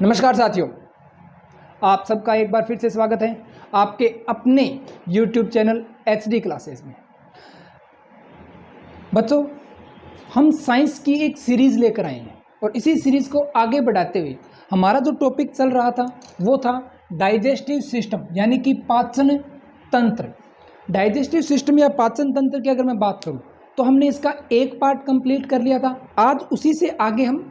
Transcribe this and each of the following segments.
नमस्कार साथियों, आप सबका एक बार फिर से स्वागत है आपके अपने YouTube चैनल HD क्लासेस में। बच्चों, हम साइंस की एक सीरीज़ लेकर आए हैं और इसी सीरीज़ को आगे बढ़ाते हुए हमारा जो टॉपिक चल रहा था वो था डाइजेस्टिव सिस्टम, यानी कि पाचन तंत्र। डाइजेस्टिव सिस्टम या पाचन तंत्र की अगर मैं बात करूं तो हमने इसका एक पार्ट कंप्लीट कर लिया था। आज उसी से हम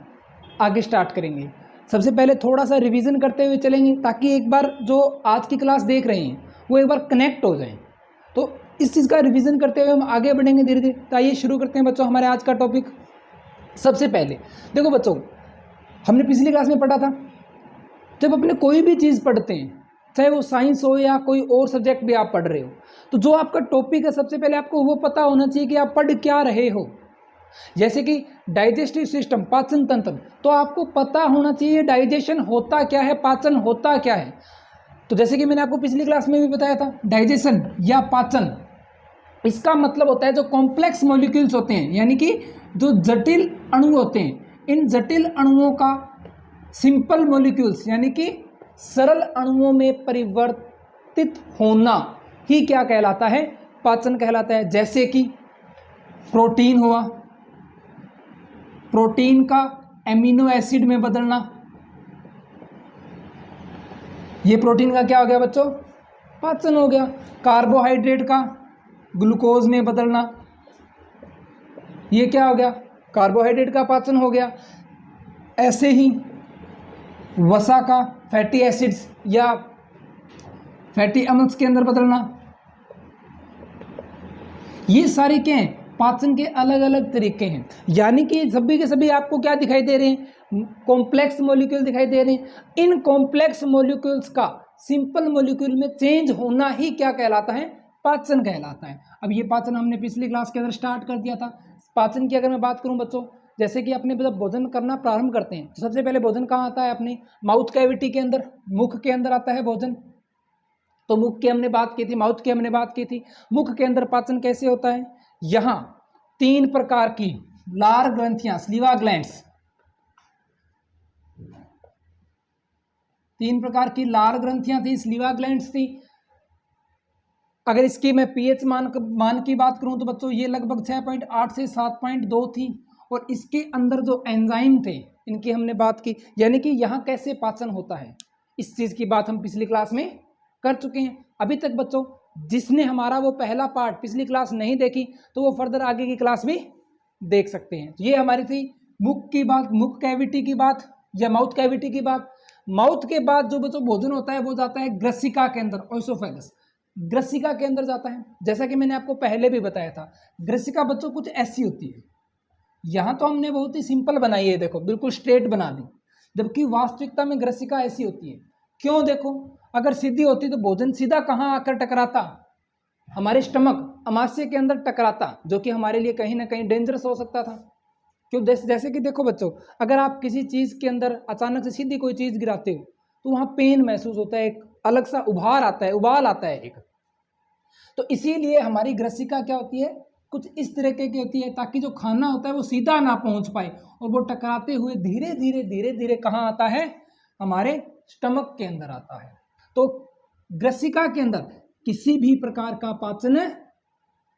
आगे स्टार्ट करेंगे। सबसे पहले थोड़ा सा रिवीजन करते हुए चलेंगे ताकि एक बार जो आज की क्लास देख रहे हैं वो एक बार कनेक्ट हो जाएं। तो इस चीज़ का रिवीजन करते हुए हम आगे बढ़ेंगे धीरे धीरे। तो आइए शुरू करते हैं बच्चों हमारे आज का टॉपिक। सबसे पहले देखो बच्चों, हमने पिछली क्लास में पढ़ा था, जब अपने कोई भी चीज़ पढ़ते हैं, चाहे वो साइंस हो या कोई और सब्जेक्ट भी आप पढ़ रहे हो, तो जो आपका टॉपिक है सबसे पहले आपको वो पता होना चाहिए कि आप पढ़ क्या रहे हो। जैसे कि डाइजेस्टिव सिस्टम, पाचन तंत्र, तो आपको पता होना चाहिए डाइजेशन होता क्या है, पाचन होता क्या है। तो जैसे कि मैंने आपको पिछली क्लास में भी बताया था, डाइजेशन या पाचन, इसका मतलब होता है जो कॉम्प्लेक्स मॉलिक्यूल्स होते हैं, यानी कि जो जटिल अणु होते हैं, इन जटिल अणुओं का सिंपल मॉलिक्यूल्स यानी कि सरल अणुओं में परिवर्तित होना ही क्या कहलाता है, पाचन कहलाता है। जैसे कि प्रोटीन हुआ, प्रोटीन का एमिनो एसिड में बदलना, ये प्रोटीन का क्या हो गया बच्चों, पाचन हो गया। कार्बोहाइड्रेट का ग्लूकोज में बदलना, ये क्या हो गया, कार्बोहाइड्रेट का पाचन हो गया। ऐसे ही वसा का फैटी एसिड्स या फैटी अम्ल्स के अंदर बदलना, ये सारे क्या हैं, पाचन के अलग अलग तरीके हैं। यानी कि सभी के सभी आपको क्या दिखाई दे रहे हैं, कॉम्प्लेक्स मॉलिक्यूल दिखाई दे रहे हैं। इन कॉम्प्लेक्स मॉलिक्यूल्स का सिंपल मॉलिक्यूल में चेंज होना ही क्या कहलाता है, पाचन कहलाता है। अब ये पाचन हमने पिछली क्लास के अंदर स्टार्ट कर दिया था। पाचन की अगर मैं बात करूं बच्चों, जैसे कि अपने जब भोजन करना प्रारंभ करते हैं तो सबसे पहले भोजन कहाँ आता है, अपने माउथ कैविटी के अंदर, मुख के अंदर आता है भोजन। तो मुख की हमने बात की थी, माउथ की हमने बात की थी। मुख के अंदर पाचन कैसे होता है, यहां 3 प्रकार की लार ग्रंथियां, स्लीवा ग्लैंड्स, 3 प्रकार की लार ग्रंथियां थी, स्लीवा ग्लैंड्स थी। अगर इसकी मैं पीएच मान की बात करूं तो बच्चों ये लगभग 6.8 से 7.2 थी। और इसके अंदर जो एंजाइम थे इनकी हमने बात की, यानी कि यहाँ कैसे पाचन होता है, इस चीज़ की बात हम पिछली क्लास में कर चुके हैं। अभी तक बच्चों जिसने हमारा वो पहला पार्ट पिछली क्लास नहीं देखी तो वो फर्दर आगे की क्लास भी देख सकते हैं। ये हमारी थी मुख की बात, मुख कैविटी की बात या माउथ कैविटी की बात। माउथ के बाद जो बच्चों भोजन होता है वो जाता है ग्रसिका के अंदर, ओसोफेगस, ग्रसिका के अंदर जाता है। जैसा कि मैंने आपको पहले भी बताया था, ग्रसिका बच्चों कुछ ऐसी होती है। यहाँ तो हमने बहुत ही सिंपल बनाई है, देखो बिल्कुल स्ट्रेट बना दी, जबकि वास्तविकता में ग्रसिका ऐसी होती है। क्यों, देखो अगर सीधी होती तो भोजन सीधा कहाँ आकर टकराता, हमारे स्टमक, अमाशय के अंदर टकराता, जो कि हमारे लिए कहीं ना कहीं डेंजरस हो सकता था। क्यों, जैसे कि देखो बच्चों, अगर आप किसी चीज़ के अंदर अचानक से सीधी कोई चीज़ गिराते हो तो वहाँ पेन महसूस होता है, एक अलग सा उभार आता है, उबाल आता है एक। तो इसीलिए हमारी ग्रसिका क्या होती है, कुछ इस तरीके की होती है, ताकि जो खाना होता है वो सीधा ना पहुंच पाए और वो टकराते हुए धीरे धीरे धीरे धीरे कहाँ आता है, हमारे स्टमक के अंदर आता है। तो ग्रसिका के अंदर किसी भी प्रकार का पाचन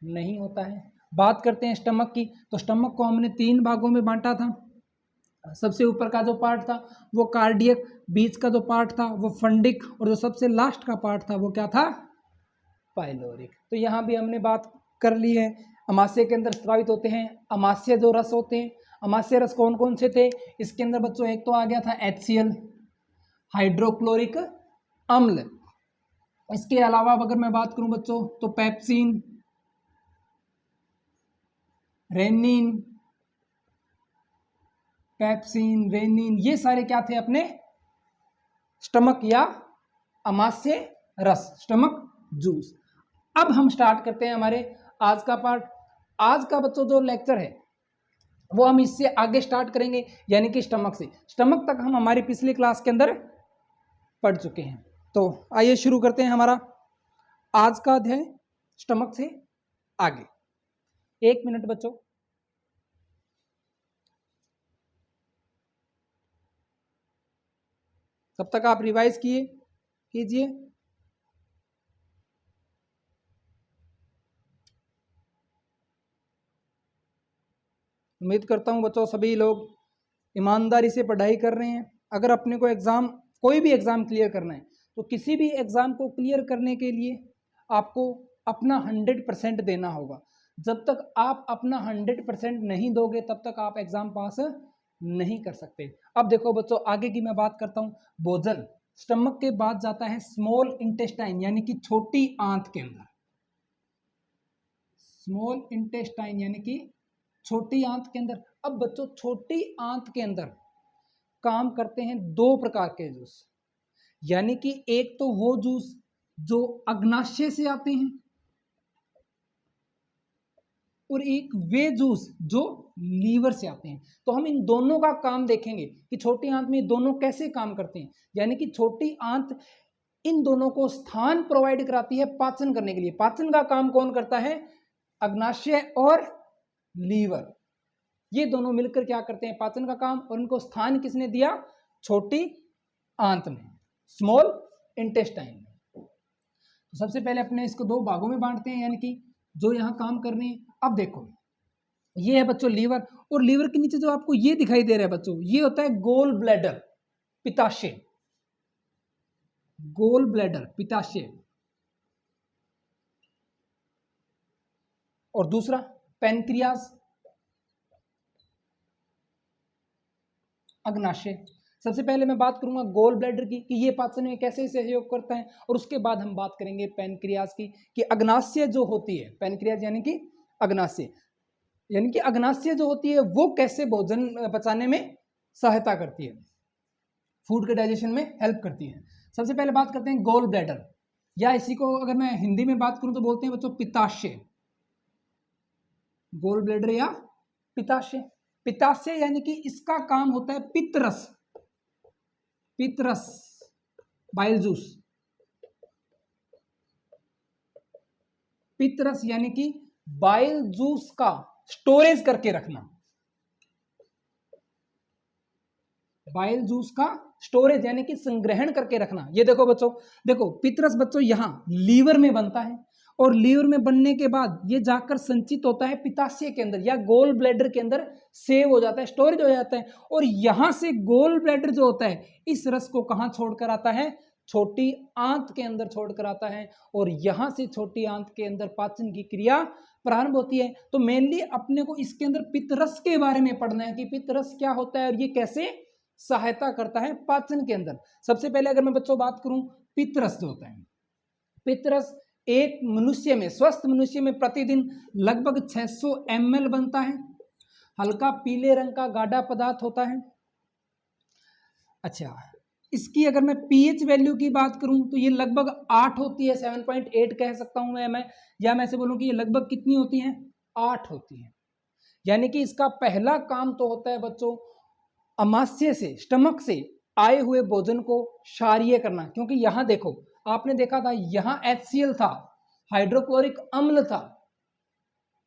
नहीं होता है। बात करते हैं स्टमक की, तो स्टमक को हमने 3 भागों में बांटा था। सबसे ऊपर का जो पार्ट था वो कार्डियक, बीच का जो पार्ट था वो फंडिक, और जो सबसे लास्ट का पार्ट था वो क्या था, पाइलोरिक। तो यहाँ भी हमने बात कर ली है। अमाशय के अंदर स्रावित होते हैं अमाशय जो रस होते हैं। अमाशय रस कौन कौन से थे इसके अंदर बच्चों, एक तो आ गया था HCl, हाइड्रोक्लोरिक अम्ल। इसके अलावा अगर मैं बात करूं बच्चों तो पेप्सिन, रेनिन, पेप्सिन, रेनिन, ये सारे क्या थे अपने स्टमक या अमाशय रस, स्टमक जूस। अब हम स्टार्ट करते हैं हमारे आज का पार्ट। आज का बच्चों जो लेक्चर है वो हम इससे आगे स्टार्ट करेंगे, यानी कि स्टमक से। स्टमक तक हम हमारी पिछली क्लास के अंदर पढ़ चुके हैं। तो आइए शुरू करते हैं हमारा आज का अध्याय, स्टमक से आगे। 1 मिनट बच्चों। तब तक आप रिवाइज कीजिए। उम्मीद करता हूँ बच्चों सभी लोग ईमानदारी से पढ़ाई कर रहे हैं। अगर अपने को एग्ज़ाम, कोई भी एग्ज़ाम क्लियर करना है तो किसी भी एग्ज़ाम को क्लियर करने के लिए आपको अपना 100% देना होगा। जब तक आप अपना 100% नहीं दोगे तब तक आप एग्ज़ाम पास नहीं कर सकते। अब देखो बच्चों, आगे की मैं बात करता हूँ। भोजन स्टमक के बाद जाता है स्मॉल इंटेस्टाइन यानी कि छोटी आंत के अंदर। स्मॉल इंटेस्टाइन यानी कि छोटी आंत के अंदर। अब बच्चों छोटी आंत के अंदर काम करते हैं दो प्रकार के जूस, यानी कि एक तो वो जूस जो अग्नाशय से आते हैं और एक वे जूस जो लीवर से आते हैं। तो हम इन दोनों का काम देखेंगे कि छोटी आंत में दोनों कैसे काम करते हैं। यानी कि छोटी आंत इन दोनों को स्थान प्रोवाइड कराती है पाचन करने के लिए। पाचन का काम कौन करता है? अग्नाशय और लीवर, ये दोनों मिलकर क्या करते हैं? पाचन का काम। और इनको स्थान किसने दिया? छोटी आंत में, स्मॉल इंटेस्टाइन में। तो सबसे पहले अपने इसको दो भागों में बांटते हैं, यानी कि जो यहाँ काम कर रहे हैं। अब देखो, ये है बच्चों लीवर, और लीवर के नीचे जो आपको ये दिखाई दे रहा है बच्चों, ये होता है गोल ब्लैडर, पित्ताशय। Gall bladder, पित्ताशय। और दूसरा पैनक्रियाज, अग्नाशय। सबसे पहले मैं बात करूंगा गोल ब्लैडर की कि ये पाचन में कैसे सहयोग करता है, और उसके बाद हम बात करेंगे पैनक्रियाज की कि अग्नाशय जो होती है, पैनक्रियाज यानी कि अग्नाशय, यानी कि अग्नाशय जो होती है वो कैसे भोजन पचाने में सहायता करती है, फूड के डाइजेशन में हेल्प करती है। सबसे पहले बात करते हैं गोल ब्लैडर, या इसी को अगर मैं हिंदी में बात करूं तो बोलते हैं बच्चों पित्ताशय। गोल ब्लैडर या पित्ताशय। पित्ताशय यानी कि इसका काम होता है पित्तरस, पित्तरस, बाइल जूस। पित्तरस यानी कि बाइल जूस का स्टोरेज करके रखना, बाइल जूस का स्टोरेज यानी कि संग्रहण करके रखना। ये देखो बच्चों, देखो पित्तरस बच्चों यहां लीवर में बनता है, और लीवर में बनने के बाद ये जाकर संचित होता है पित्ताशय के अंदर या गोल ब्लैडर के अंदर, सेव हो जाता है, स्टोरेज हो जाता है। और यहां से गोल ब्लैडर जो होता है इस रस को कहां छोड़कर आता है? छोटी आंत के अंदर छोड़कर आता है, और यहां से छोटी आंत के अंदर पाचन की क्रिया प्रारंभ होती है। तो मेनली अपने को इसके अंदर पित्तरस के बारे में पढ़ना है कि पित्तरस क्या होता है और ये कैसे सहायता करता है पाचन के अंदर। सबसे पहले अगर मैं बच्चों बात करूं, पित्तरस जो होता है, पित्तरस एक मनुष्य में, स्वस्थ मनुष्य में प्रतिदिन लगभग 600 ml बनता है। हल्का पीले रंग का गाढ़ा पदार्थ होता है। अच्छा, इसकी अगर मैं पीएच वैल्यू की बात करूं तो ये लगभग 8 होती है, 7.8 कह सकता हूं मैं, या मैं ऐसे बोलूं कि ये लगभग कितनी होती है? 8 होती है। यानी कि इसका पहला काम तो होता है बच्चों अमाशय से, स्टमक से आए हुए भोजन को क्षारीय करना। क्योंकि यहां देखो, आपने देखा था यहां HCl था, हाइड्रोक्लोरिक अम्ल था,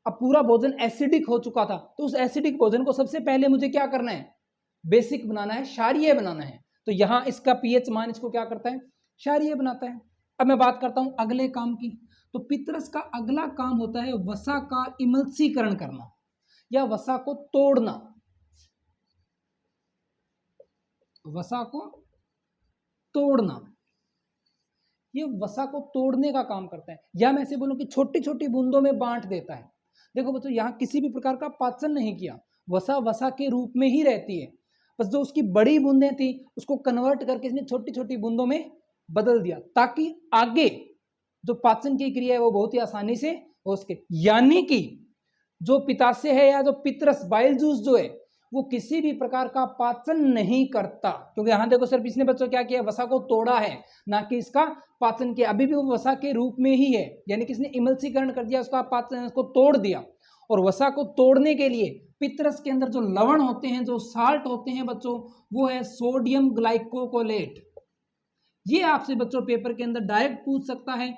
अब पूरा भोजन एसिडिक हो चुका था। तो उस एसिडिक भोजन को सबसे पहले मुझे क्या करना है? बेसिक बनाना है, क्षारीय बनाना है। तो यहां इसका पीएच मान इसको क्या करता है? क्षारीय बनाता है। अब मैं बात करता हूं अगले काम की। तो पित्तरस का अगला काम होता है वसा का इमल्सीकरण करना या वसा को तोड़ना, वसा को तोड़ना। ये वसा को तोड़ने का काम करता है, या मैं ऐसे बोलूं कि छोटी छोटी बूंदों में बांट देता है। देखो बच्चों, यहां किसी भी प्रकार का पाचन नहीं किया, वसा वसा के रूप में ही रहती है। बस जो उसकी बड़ी बूंदें थी उसको कन्वर्ट करके इसने छोटी छोटी बूंदों में बदल दिया, ताकि आगे जो पाचन की क्रिया है वो बहुत ही आसानी से हो सके। यानी कि जो पित्ताशय है या जो पित्तरस, बाइल जूस जो है, वो किसी भी प्रकार का पाचन नहीं करता। क्योंकि यहां देखो सिर्फ इसने बच्चों क्या किया? वसा को तोड़ा है, ना कि इसका पाचन किया। अभी भी वो वसा के रूप में ही है, यानी कि इसने इमल्सीकरण कर दिया, उसका पाचन, उसको तोड़ दिया। और वसा को तोड़ने के लिए पित्तरस के अंदर जो लवण होते हैं, जो साल्ट होते हैं बच्चों, वो है सोडियम ग्लाइकोकोलेट। ये आपसे बच्चों पेपर के अंदर डायरेक्ट पूछ सकता है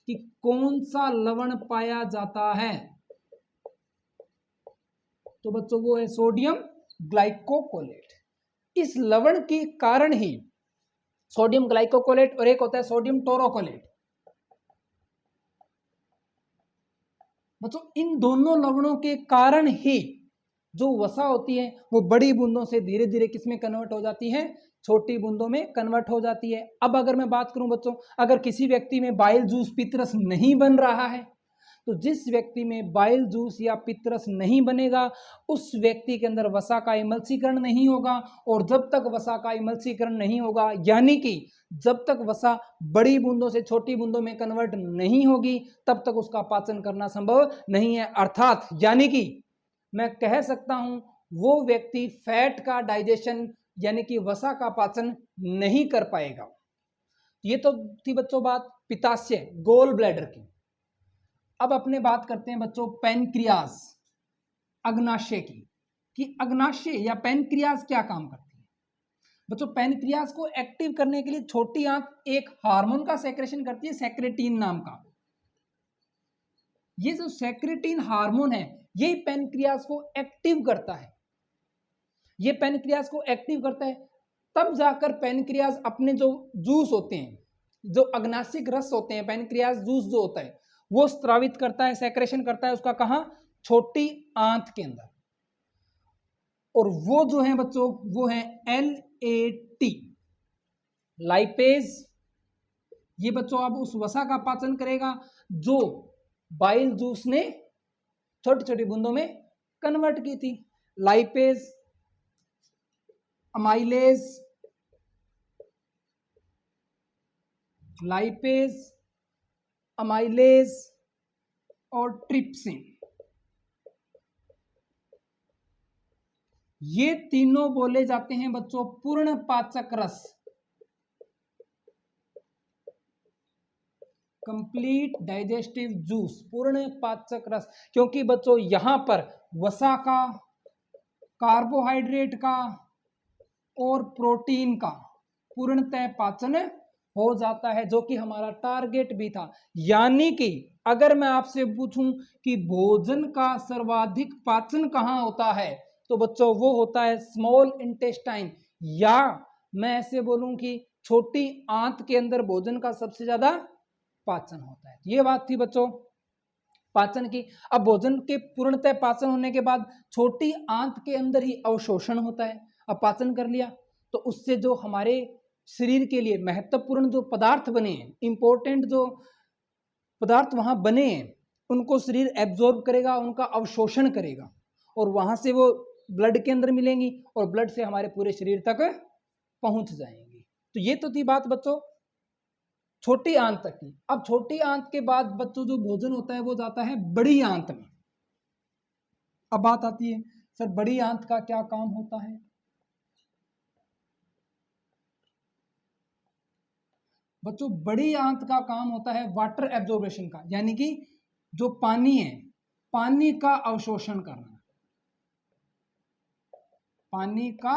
कि कौन सा लवण पाया जाता है? तो बच्चों वो है सोडियम ग्लाइकोकोलेट। इस लवण के कारण ही सोडियम ग्लाइकोकोलेट और एक होता है सोडियम टोरोकोलेट। बच्चों इन दोनों लवणों के कारण ही जो वसा होती है वो बड़ी बूंदों से धीरे धीरे किसमें कन्वर्ट हो जाती है, छोटी बूंदों में कन्वर्ट हो जाती है। अब अगर मैं बात करूं बच्चों, अगर किसी व्यक्ति में बाइल जूस पित्तरस नहीं बन रहा है, तो जिस व्यक्ति में बाइल जूस या पित्तरस नहीं बनेगा उस व्यक्ति के अंदर वसा का इमल्सीकरण नहीं होगा, और जब तक वसा का इमल्सीकरण नहीं होगा, यानी कि जब तक वसा बड़ी बूंदों से छोटी बूंदों में कन्वर्ट नहीं होगी, तब तक उसका पाचन करना संभव नहीं है। अर्थात यानी कि मैं कह सकता हूं वो व्यक्ति फैट का डाइजेशन यानी कि वसा का पाचन नहीं कर पाएगा। ये तो थी बच्चों बात पित्ताशय गोल ब्लैडर की। अब अपने बात करते हैं बच्चों पैनक्रियाज अग्नाशय की, कि अग्नाशय या पैनक्रियाज क्या काम करती है। बच्चों पैनक्रियाज को एक्टिव करने के लिए छोटी आंत एक हार्मोन का सेक्रेशन करती है, सेक्रेटिन नाम का। ये जो सेक्रेटिन हार्मोन है ये पैनक्रियाज को एक्टिव करता है, ये पैनक्रियाज को एक्टिव करता है, तब जाकर पैनक्रियाज अपने जो जूस होते हैं, जो अग्नाशिक रस होते हैं, पैनक्रियाज जूस जो होता है वो स्त्रावित करता है, सेक्रेशन करता है उसका, कहां, छोटी आंत के अंदर। और वो जो है बच्चों वो है LAT लाइपेज। ये बच्चों अब उस वसा का पाचन करेगा जो बाइल जूस ने छोटी छोटी बूंदों में कन्वर्ट की थी। लाइपेज, अमाइलेज, लाइपेज, अमाइलेज और ट्रिप्सिन, ये तीनों बोले जाते हैं बच्चों पूर्ण पाचक रस, कंप्लीट डाइजेस्टिव जूस, पूर्ण पाचक रस। क्योंकि बच्चों यहां पर वसा का, कार्बोहाइड्रेट का और प्रोटीन का पूर्णतः पाचन हो जाता है, जो कि हमारा टारगेट भी था। यानी कि अगर मैं आपसे पूछूं कि भोजन का सर्वाधिक पाचन कहां होता है, तो बच्चों वो होता है स्मॉल इंटेस्टाइन, या मैं ऐसे बोलूं कि छोटी आंत के अंदर भोजन का सबसे ज्यादा पाचन होता है। ये बात थी बच्चों पाचन की। अब भोजन के पूर्णतः पाचन होने के बाद छोटी आंत के अंदर ही अवशोषण होता है। अब पाचन कर लिया तो उससे जो हमारे शरीर के लिए महत्वपूर्ण जो पदार्थ बने हैं, इंपॉर्टेंट जो पदार्थ वहां बने हैं, उनको शरीर एब्जॉर्ब करेगा, उनका अवशोषण करेगा, और वहां से वो ब्लड के अंदर मिलेंगी और ब्लड से हमारे पूरे शरीर तक पहुंच जाएंगी। तो ये तो थी बात बच्चों छोटी आंत तक की। अब छोटी आंत के बाद बच्चों जो भोजन होता है वो जाता है बड़ी आंत में। अब बात आती है सर बड़ी आंत का क्या काम होता है। बच्चों बड़ी आंत का काम होता है वाटर एब्जॉर्बेशन का, यानी कि जो पानी है पानी का अवशोषण करना, पानी का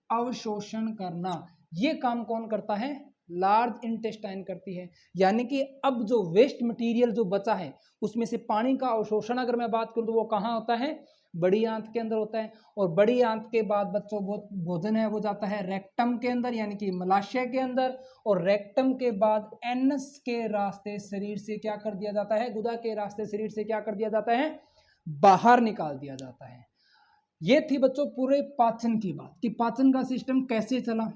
अवशोषण करना। ये काम कौन करता है, लार्ज इंटेस्टाइन करती है। यानी कि अब जो वेस्ट मटेरियल जो बचा है उसमें से पानी का अवशोषण अगर मैं बात करूं तो वो कहां होता है, बड़ी आंत के अंदर होता है। और बड़ी आंत के बाद बच्चों वो भोजन है वो जाता है रेक्टम के अंदर, यानी कि मलाशय के अंदर, और रेक्टम के बाद एनस के रास्ते शरीर से क्या कर दिया जाता है, गुदा के रास्ते शरीर से क्या कर दिया जाता है, बाहर निकाल दिया जाता है। ये थी बच्चों पूरे पाचन की बात कि पाचन का सिस्टम कैसे चला।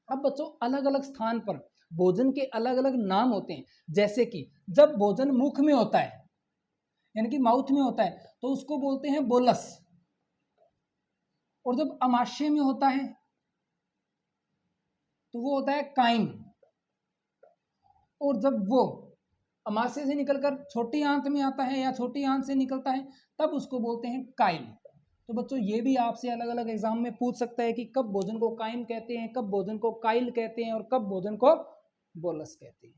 अब बच्चों अलग अलग स्थान पर भोजन के अलग अलग नाम होते हैं। जैसे कि जब भोजन मुख में होता है यानी कि माउथ में होता है तो उसको बोलते हैं बोलस, और जब अमाशय में होता है तो वो होता है काइम, और जब वो अमाशय से निकलकर छोटी आंत में आता है या छोटी आंत से निकलता है तब उसको बोलते हैं काइल। तो बच्चों ये भी आपसे अलग अलग एग्जाम में पूछ सकता है कि कब भोजन को काइम कहते हैं, कब भोजन को काइल कहते हैं, और कब भोजन को बोलस कहते हैं।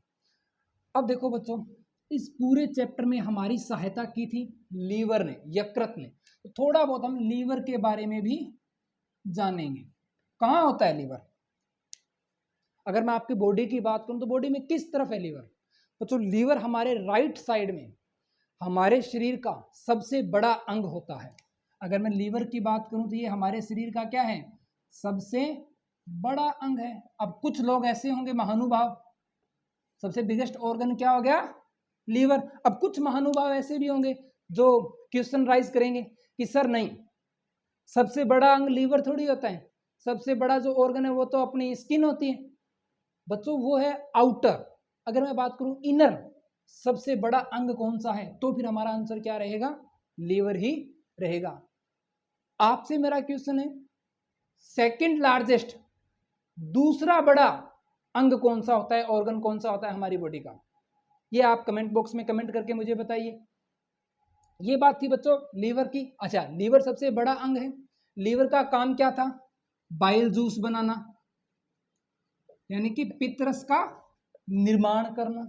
अब देखो बच्चों इस पूरे चैप्टर में हमारी सहायता की थी लीवर ने, यकृत ने। तो थोड़ा बहुत हम लीवर के बारे में भी जानेंगे। कहाँ होता है लीवर। अगर मैं आपकी बॉडी की बात करूं तो बॉडी में किस तरफ है लीवर। बच्चों लीवर हमारे राइट साइड में हमारे शरीर का सबसे बड़ा अंग होता है। अगर मैं लीवर की बात करूं तो ये हमारे शरीर का क्या है, सबसे बड़ा अंग है। अब कुछ लोग ऐसे होंगे महानुभाव, सबसे बिगेस्ट ऑर्गन क्या हो गया, लीवर। अब कुछ महानुभाव ऐसे भी होंगे जो क्वेश्चन राइज करेंगे कि सर नहीं, सबसे बड़ा अंग लीवर थोड़ी होता है, सबसे बड़ा जो ऑर्गन है वो तो अपनी स्किन होती है। बच्चों वो है आउटर। अगर मैं बात करूं इनर सबसे बड़ा अंग कौन सा है, तो फिर हमारा आंसर क्या रहेगा, लीवर ही रहेगा। आपसे मेरा क्वेश्चन है, सेकंड लार्जेस्ट, दूसरा बड़ा अंग कौन सा होता है, ऑर्गन कौन सा होता है हमारी बॉडी का, ये आप कमेंट बॉक्स में कमेंट करके मुझे बताइए। ये बात थी बच्चों लीवर की। अच्छा, लीवर सबसे बड़ा अंग है। लीवर का काम क्या था, बाइल जूस बनाना, यानी कि पित्तरस का निर्माण करना।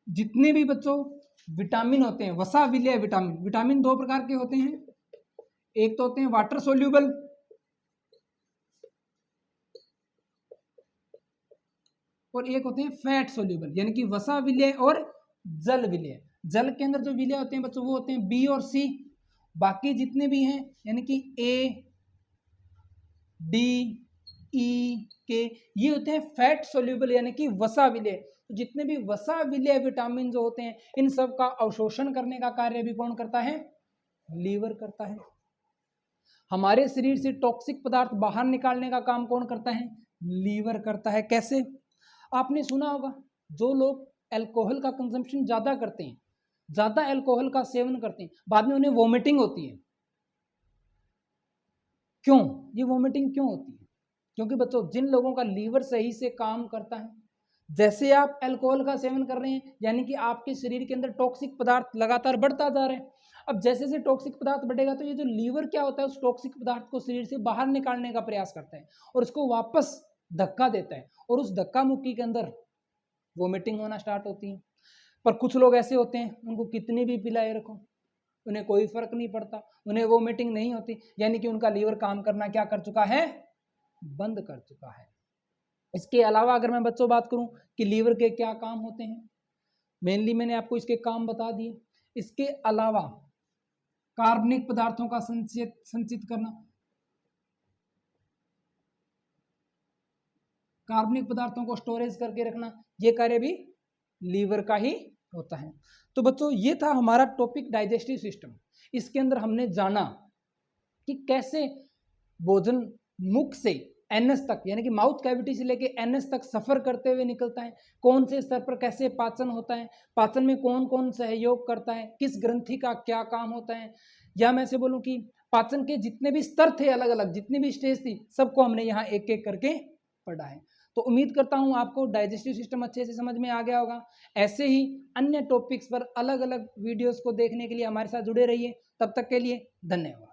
जितने भी बच्चों विटामिन होते हैं, वसा विलेय विटामिन, विटामिन दो प्रकार के होते हैं, एक तो होते हैं वाटर सोल्यूबल और एक होते हैं फैट सोल्यूबल, यानी कि वसा विलेय और जल विलेय। जल के अंदर जो विलेय होते हैं बच्चों वो होते हैं बी और सी, बाकी जितने भी हैं यानी कि ए डी ई के, ये होते हैं फैट सोल्यूबल यानी कि वसा विलेय। तो जितने भी वसा विलेय विटामिन जो होते हैं इन सब का अवशोषण करने का कार्य भी कौन करता है, लीवर करता है। हमारे शरीर से टॉक्सिक पदार्थ बाहर निकालने का काम कौन करता है, लीवर करता है। कैसे, आपने सुना होगा जो लोग अल्कोहल का कंजम्पशन ज़्यादा करते हैं, ज़्यादा अल्कोहल का सेवन करते हैं, बाद में उन्हें वोमिटिंग होती है। क्यों ये वोमिटिंग क्यों होती है, क्योंकि बच्चों जिन लोगों का लीवर सही से काम करता है, जैसे आप अल्कोहल का सेवन कर रहे हैं यानी कि आपके शरीर के अंदर टॉक्सिक पदार्थ लगातार बढ़ता जा रहा है। अब जैसे जैसे टॉक्सिक पदार्थ बढ़ेगा तो ये जो लीवर क्या होता है उस टॉक्सिक पदार्थ को शरीर से बाहर निकालने का प्रयास करता है और उसको वापस धक्का देता है और उस धक्का मुक्की के अंदर वोमिटिंग होना स्टार्ट होती है। पर कुछ लोग ऐसे होते हैं उनको कितनी भी पिलाए रखो उन्हें कोई फर्क नहीं पड़ता, उन्हें वोमिटिंग नहीं होती, यानी कि उनका लीवर काम करना क्या कर चुका है, बंद कर चुका है। इसके अलावा अगर मैं बच्चों बात करूं कि लीवर के क्या काम होते हैं, मेनली मैंने आपको इसके काम बता दिए। इसके अलावा कार्बनिक पदार्थों का संचित करना, कार्बनिक पदार्थों को स्टोरेज करके रखना, ये कार्य भी लीवर का ही होता है। तो बच्चों ये था हमारा टॉपिक डाइजेस्टिव सिस्टम। इसके अंदर हमने जाना कि कैसे भोजन मुख से एनएस तक यानी कि माउथ कैविटी से लेके एनएस तक सफर करते हुए निकलता है, कौन से स्तर पर कैसे पाचन होता है, पाचन में कौन कौन सहयोग करता है, किस ग्रंथि का क्या काम होता है, या मैं से बोलूं कि पाचन के जितने भी स्तर थे अलग अलग, जितनी भी स्टेज थी, सबको हमने यहाँ एक एक करके पढ़ा है। तो उम्मीद करता हूँ आपको डाइजेस्टिव सिस्टम अच्छे से समझ में आ गया होगा। ऐसे ही अन्य टॉपिक्स पर अलग अलग वीडियोस को देखने के लिए हमारे साथ जुड़े रहिए। तब तक के लिए धन्यवाद।